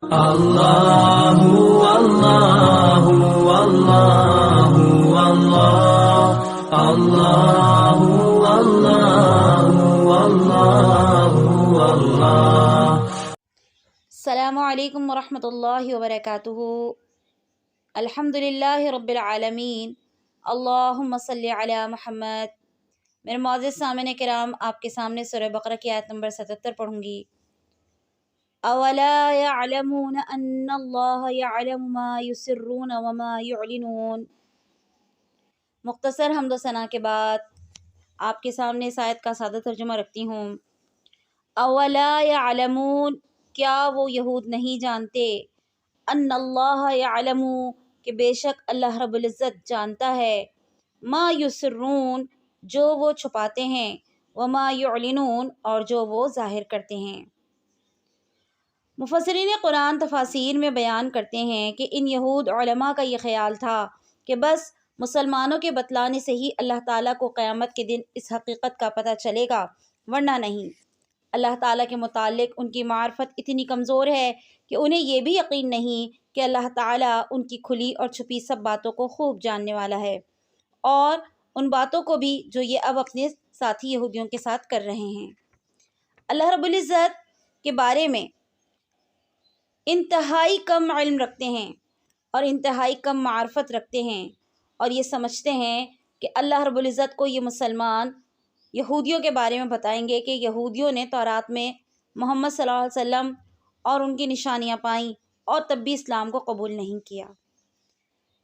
اللہ اللہ اللہ اللہ اللہ اللہ اللہ۔ السلام علیکم ورحمۃ اللہ وبرکاتہ۔ الحمد للہ رب العالمین، اللہم صلی علی محمد۔ میرے معزز سامعین کرام، آپ کے سامنے سورہ بقرہ کی آیت نمبر 77 پڑھوں گی۔ اولا یعلمون ان اللہ یعلم ما یسرون وما یعلنون۔ مختصر حمد و ثنا کے بعد آپ کے سامنے اس آیت کا سادہ ترجمہ رکھتی ہوں۔ اولا یعلمون، کیا وہ یہود نہیں جانتے، ان اللہ یعلم، کہ بے شک اللہ رب العزت جانتا ہے، ما یسرون، جو وہ چھپاتے ہیں، وما یعلنون، اور جو وہ ظاہر کرتے ہیں۔ مفسرین قرآن تفاسیر میں بیان کرتے ہیں کہ ان یہود علماء کا یہ خیال تھا کہ بس مسلمانوں کے بتلانے سے ہی اللہ تعالیٰ کو قیامت کے دن اس حقیقت کا پتہ چلے گا، ورنہ نہیں۔ اللہ تعالیٰ کے متعلق ان کی معرفت اتنی کمزور ہے کہ انہیں یہ بھی یقین نہیں کہ اللہ تعالیٰ ان کی کھلی اور چھپی سب باتوں کو خوب جاننے والا ہے، اور ان باتوں کو بھی جو یہ اب اپنے ساتھی یہودیوں کے ساتھ کر رہے ہیں۔ اللہ رب العزت کے بارے میں انتہائی کم علم رکھتے ہیں اور انتہائی کم معرفت رکھتے ہیں، اور یہ سمجھتے ہیں کہ اللہ رب العزت کو یہ مسلمان یہودیوں کے بارے میں بتائیں گے کہ یہودیوں نے تورات میں محمد صلی اللہ علیہ وسلم اور ان کی نشانیاں پائیں اور تب بھی اسلام کو قبول نہیں کیا۔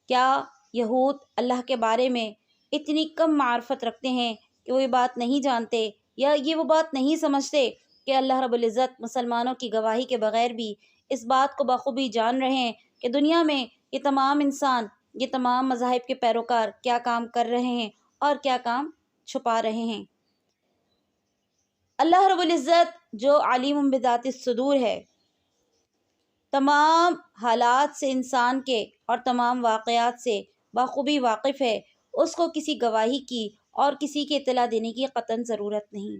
کیا یہود اللہ کے بارے میں اتنی کم معرفت رکھتے ہیں کہ وہ یہ بات نہیں جانتے، یا یہ وہ بات نہیں سمجھتے کہ اللہ رب العزت مسلمانوں کی گواہی کے بغیر بھی اس بات کو بخوبی جان رہے ہیں کہ دنیا میں یہ تمام انسان، یہ تمام مذاہب کے پیروکار کیا کام کر رہے ہیں اور کیا کام چھپا رہے ہیں۔ اللہ رب العزت جو علیم بذات الصدور ہے، تمام حالات سے انسان کے اور تمام واقعات سے بخوبی واقف ہے، اس کو کسی گواہی کی اور کسی کی اطلاع دینے کی قطعاً ضرورت نہیں۔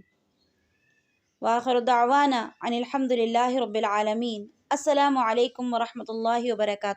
وآخر دعوانا ان الحمد للہ رب العالمین۔ السلام علیکم ورحمۃ اللہ وبرکاتہ۔